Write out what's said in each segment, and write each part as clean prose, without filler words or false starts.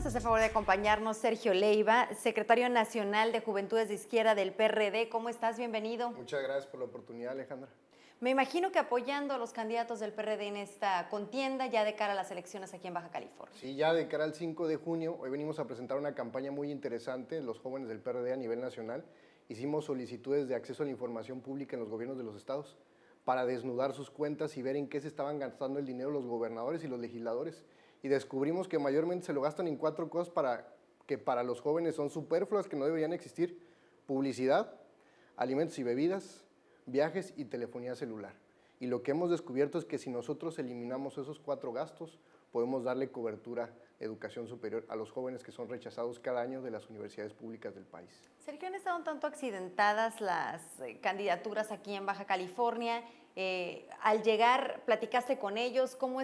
hacer favor de acompañarnos Sergio Leiva, secretario nacional de Juventudes de Izquierda del PRD. ¿Cómo estás? Bienvenido. Muchas gracias por la oportunidad, Alejandra. Me imagino que apoyando a los candidatos del PRD en esta contienda ya de cara a las elecciones aquí en Baja California. Sí, ya de cara al 5 de junio, hoy venimos a presentar una campaña muy interesante, los jóvenes del PRD a nivel nacional. Hicimos solicitudes de acceso a la información pública en los gobiernos de los estados para desnudar sus cuentas y ver en qué se estaban gastando el dinero los gobernadores y los legisladores. Y descubrimos que mayormente se lo gastan en 4 cosas que para los jóvenes son superfluas, que no deberían existir: publicidad, alimentos y bebidas, viajes y telefonía celular. Y lo que hemos descubierto es que si nosotros eliminamos esos 4 gastos, podemos darle cobertura a educación superior a los jóvenes que son rechazados cada año de las universidades públicas del país. Sergio, han estado un tanto accidentadas las candidaturas aquí en Baja California. Al llegar, platicaste con ellos, ¿cómo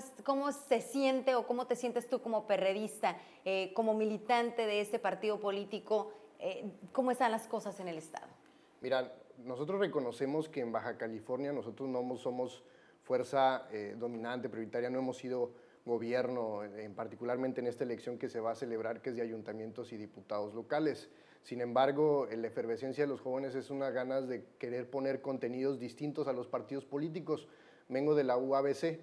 se siente o cómo te sientes tú como perredista, como militante de este partido político? ¿Cómo están las cosas en el estado? Mira, nosotros reconocemos que en Baja California nosotros no somos fuerza dominante, prioritaria, no hemos sido gobierno, particularmente en esta elección que se va a celebrar, que es de ayuntamientos y diputados locales. Sin embargo, la efervescencia de los jóvenes es una ganas de querer poner contenidos distintos a los partidos políticos. Vengo de la UABC,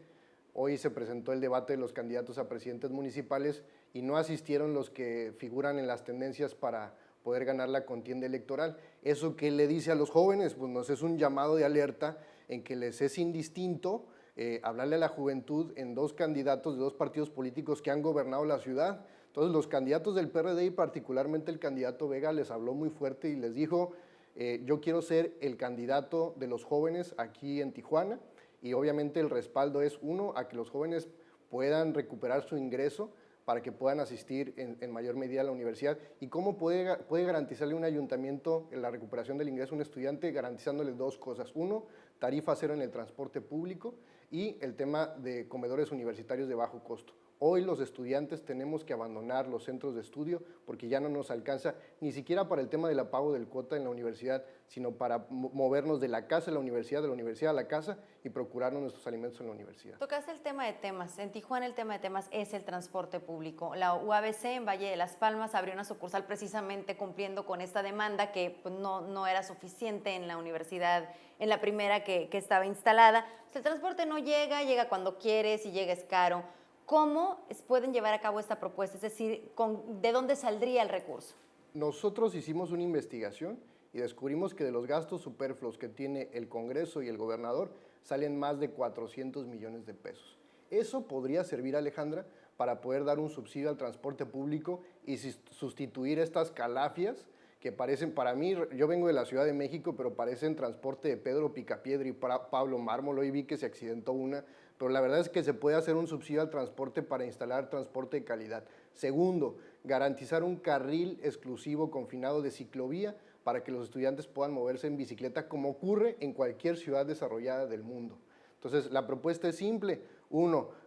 hoy se presentó el debate de los candidatos a presidentes municipales y no asistieron los que figuran en las tendencias para poder ganar la contienda electoral. ¿Eso qué le dice a los jóvenes? Pues nos es un llamado de alerta en que les es indistinto hablarle a la juventud en 2 candidatos de 2 partidos políticos que han gobernado la ciudad. Entonces los candidatos del PRD y particularmente el candidato Vega les habló muy fuerte y les dijo, yo quiero ser el candidato de los jóvenes aquí en Tijuana, y obviamente el respaldo es, 1, a que los jóvenes puedan recuperar su ingreso para que puedan asistir en mayor medida a la universidad. ¿Y cómo puede garantizarle un ayuntamiento la recuperación del ingreso a un estudiante? Garantizándole 2 cosas. 1, tarifa cero en el transporte público, y el tema de comedores universitarios de bajo costo. Hoy los estudiantes tenemos que abandonar los centros de estudio porque ya no nos alcanza ni siquiera para el tema del pago del cuota en la universidad, sino para movernos de la casa a la universidad, de la universidad a la casa y procurarnos nuestros alimentos en la universidad. Tocaste el tema de temas. En Tijuana el tema de temas es el transporte público. La UABC en Valle de las Palmas abrió una sucursal precisamente cumpliendo con esta demanda que pues, no era suficiente en la universidad, en la primera que estaba instalada. Pues, el transporte no llega cuando quieres y llega es caro. ¿Cómo pueden llevar a cabo esta propuesta? Es decir, ¿de dónde saldría el recurso? Nosotros hicimos una investigación y descubrimos que de los gastos superfluos que tiene el Congreso y el gobernador salen más de 400 millones de pesos. Eso podría servir, Alejandra, para poder dar un subsidio al transporte público y sustituir estas calafias que parecen, para mí, yo vengo de la Ciudad de México, pero parecen transporte de Pedro Picapiedra y Pablo Mármol. Hoy vi que se accidentó una, pero la verdad es que se puede hacer un subsidio al transporte para instalar transporte de calidad. Segundo, garantizar un carril exclusivo confinado de ciclovía para que los estudiantes puedan moverse en bicicleta como ocurre en cualquier ciudad desarrollada del mundo. Entonces, la propuesta es simple. 1,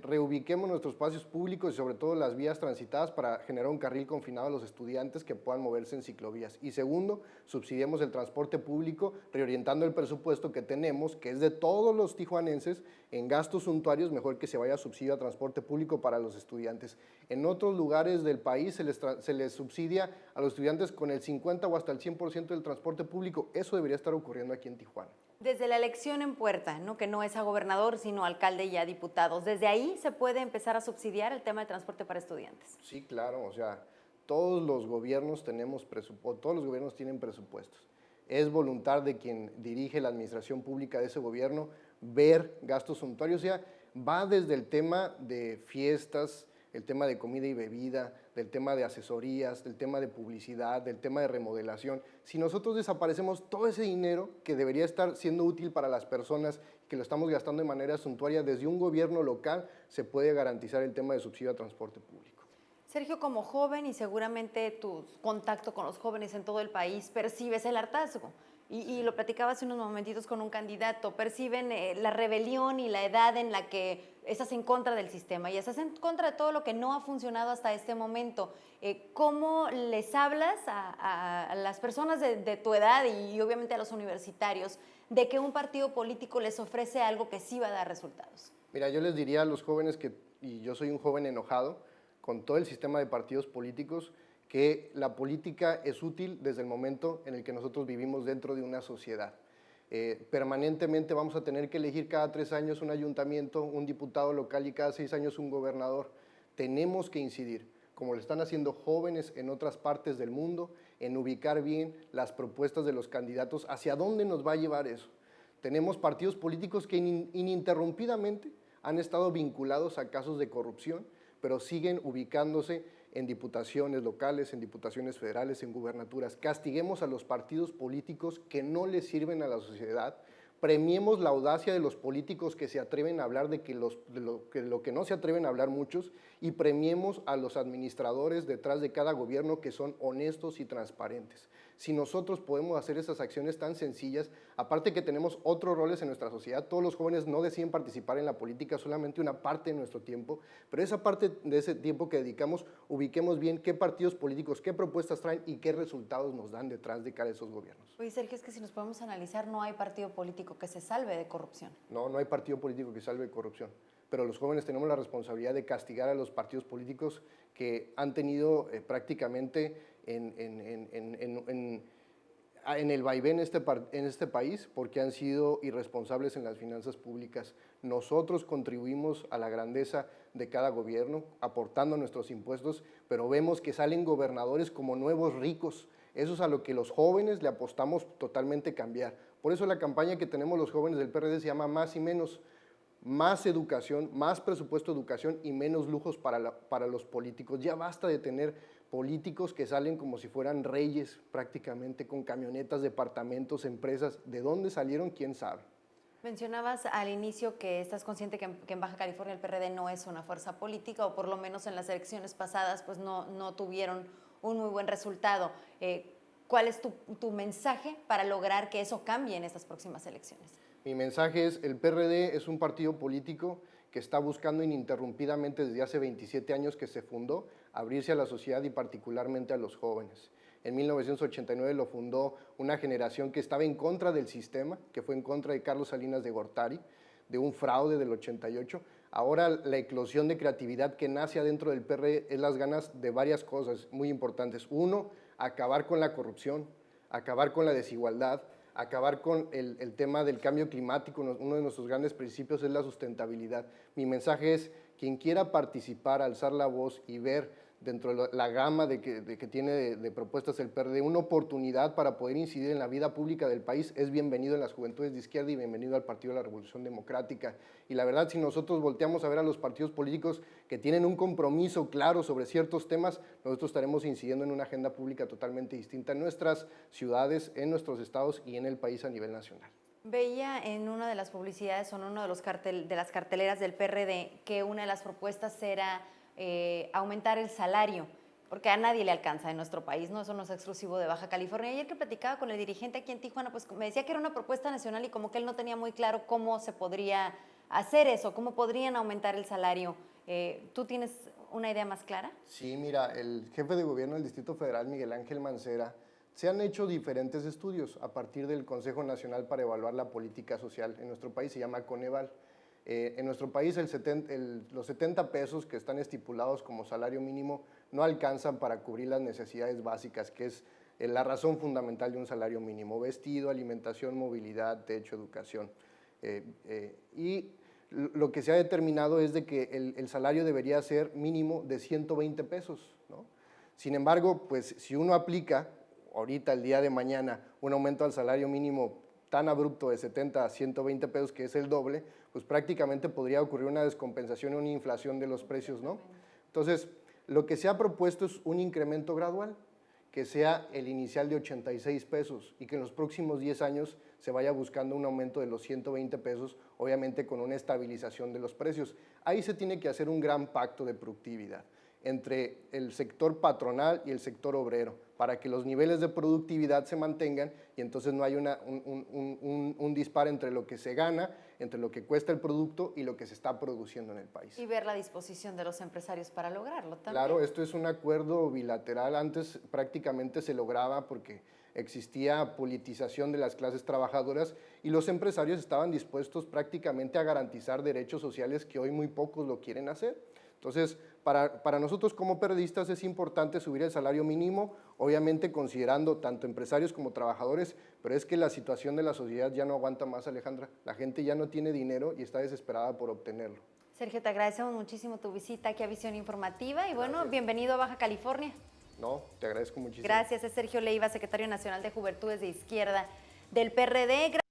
reubiquemos nuestros espacios públicos y sobre todo las vías transitadas para generar un carril confinado a los estudiantes que puedan moverse en ciclovías. Y segundo, subsidiemos el transporte público reorientando el presupuesto que tenemos, que es de todos los tijuanenses, en gastos suntuarios, mejor que se vaya subsidio a transporte público para los estudiantes. En otros lugares del país se les subsidia a los estudiantes con el 50 o hasta el 100% del transporte público. Eso debería estar ocurriendo aquí en Tijuana. Desde la elección en puerta, ¿no? Que no es a gobernador, sino alcalde y a diputados, ¿desde ahí se puede empezar a subsidiar el tema de transporte para estudiantes? Sí, claro, o sea, todos los gobiernos tenemos presupuesto, todos los gobiernos tienen presupuestos. Es voluntad de quien dirige la administración pública de ese gobierno ver gastos suntuarios, o sea, va desde el tema de fiestas, el tema de comida y bebida, del tema de asesorías, del tema de publicidad, del tema de remodelación. Si nosotros desaparecemos todo ese dinero que debería estar siendo útil para las personas, que lo estamos gastando de manera suntuaria, desde un gobierno local se puede garantizar el tema de subsidio a transporte público. Sergio, como joven y seguramente tu contacto con los jóvenes en todo el país, percibes el hartazgo. Y lo platicaba hace unos momentitos con un candidato, perciben la rebelión y la edad en la que estás en contra del sistema y estás en contra de todo lo que no ha funcionado hasta este momento. ¿Cómo les hablas a las personas de tu edad y obviamente a los universitarios de que un partido político les ofrece algo que sí va a dar resultados? Mira, yo les diría a los jóvenes y yo soy un joven enojado, con todo el sistema de partidos políticos, que la política es útil desde el momento en el que nosotros vivimos dentro de una sociedad. Permanentemente vamos a tener que elegir cada 3 años un ayuntamiento, un diputado local y cada 6 años un gobernador. Tenemos que incidir, como lo están haciendo jóvenes en otras partes del mundo, en ubicar bien las propuestas de los candidatos, hacia dónde nos va a llevar eso. Tenemos partidos políticos que ininterrumpidamente han estado vinculados a casos de corrupción, pero siguen ubicándose en diputaciones locales, en diputaciones federales, en gubernaturas. Castiguemos a los partidos políticos que no les sirven a la sociedad, premiemos la audacia de los políticos que se atreven a hablar de lo que no se atreven a hablar muchos, y premiemos a los administradores detrás de cada gobierno que son honestos y transparentes. Si nosotros podemos hacer esas acciones tan sencillas, aparte que tenemos otros roles en nuestra sociedad, todos los jóvenes no deciden participar en la política, solamente una parte de nuestro tiempo, pero esa parte de ese tiempo que dedicamos, ubiquemos bien qué partidos políticos, qué propuestas traen y qué resultados nos dan detrás de cada de esos gobiernos. Oye, Sergio, es que si nos podemos analizar, no hay partido político que se salve de corrupción. No, no hay partido político que salve de corrupción, pero los jóvenes tenemos la responsabilidad de castigar a los partidos políticos que han tenido prácticamente en el vaivén en este país, porque han sido irresponsables en las finanzas públicas. Nosotros contribuimos a la grandeza de cada gobierno, aportando nuestros impuestos, pero vemos que salen gobernadores como nuevos ricos. Eso es a lo que los jóvenes le apostamos totalmente cambiar. Por eso la campaña que tenemos los jóvenes del PRD se llama Más y Menos. Más educación, más presupuesto de educación y menos lujos para los políticos. Ya basta de tener políticos que salen como si fueran reyes prácticamente, con camionetas, departamentos, empresas. ¿De dónde salieron? ¿Quién sabe? Mencionabas al inicio que estás consciente que en Baja California el PRD no es una fuerza política, o por lo menos en las elecciones pasadas pues no tuvieron un muy buen resultado. ¿Cuál es tu mensaje para lograr que eso cambie en estas próximas elecciones? Mi mensaje es: el PRD es un partido político que está buscando ininterrumpidamente desde hace 27 años que se fundó, abrirse a la sociedad y particularmente a los jóvenes. En 1989 lo fundó una generación que estaba en contra del sistema, que fue en contra de Carlos Salinas de Gortari, de un fraude del 88. Ahora la eclosión de creatividad que nace adentro del PRD es las ganas de varias cosas muy importantes. Uno, acabar con la corrupción, acabar con la desigualdad, acabar con el tema del cambio climático. Uno de nuestros grandes principios es la sustentabilidad. Mi mensaje es: quien quiera participar, alzar la voz y ver dentro de la gama que tiene de propuestas el PRD una oportunidad para poder incidir en la vida pública del país, es bienvenido en las juventudes de izquierda y bienvenido al Partido de la Revolución Democrática. Y la verdad, si nosotros volteamos a ver a los partidos políticos que tienen un compromiso claro sobre ciertos temas, nosotros estaremos incidiendo en una agenda pública totalmente distinta en nuestras ciudades, en nuestros estados y en el país a nivel nacional. Veía en una de las publicidades o en uno de las carteleras del PRD que una de las propuestas era aumentar el salario, porque a nadie le alcanza en nuestro país, ¿no? Eso no es exclusivo de Baja California. Ayer que platicaba con el dirigente aquí en Tijuana, pues me decía que era una propuesta nacional y como que él no tenía muy claro cómo se podría hacer eso, cómo podrían aumentar el salario. ¿Tú tienes una idea más clara? Sí, mira, el jefe de gobierno del Distrito Federal, Miguel Ángel Mancera, se han hecho diferentes estudios a partir del Consejo Nacional para Evaluar la Política Social en nuestro país, se llama Coneval. En nuestro país los 70 pesos que están estipulados como salario mínimo no alcanzan para cubrir las necesidades básicas, que es la razón fundamental de un salario mínimo: vestido, alimentación, movilidad, techo, educación. Y lo que se ha determinado es de que el salario debería ser mínimo de 120 pesos, ¿no? Sin embargo, pues si uno aplica ahorita, el día de mañana, un aumento al salario mínimo tan abrupto de 70 a 120 pesos, que es el doble, pues prácticamente podría ocurrir una descompensación o una inflación de los precios, ¿no? Entonces, lo que se ha propuesto es un incremento gradual, que sea el inicial de 86 pesos y que en los próximos 10 años se vaya buscando un aumento de los 120 pesos, obviamente con una estabilización de los precios. Ahí se tiene que hacer un gran pacto de productividad entre el sector patronal y el sector obrero, para que los niveles de productividad se mantengan y entonces no hay un disparo entre lo que se gana, entre lo que cuesta el producto y lo que se está produciendo en el país. Y ver la disposición de los empresarios para lograrlo también. Claro, esto es un acuerdo bilateral. Antes prácticamente se lograba porque existía politización de las clases trabajadoras y los empresarios estaban dispuestos prácticamente a garantizar derechos sociales que hoy muy pocos lo quieren hacer. Entonces, para nosotros como periodistas es importante subir el salario mínimo, obviamente considerando tanto empresarios como trabajadores, pero es que la situación de la sociedad ya no aguanta más, Alejandra. La gente ya no tiene dinero y está desesperada por obtenerlo. Sergio, te agradecemos muchísimo tu visita aquí a Visión Informativa y bueno, bienvenido a Baja California. No, te agradezco muchísimo. Gracias, es Sergio Leiva, secretario nacional de Juventudes de Izquierda del PRD.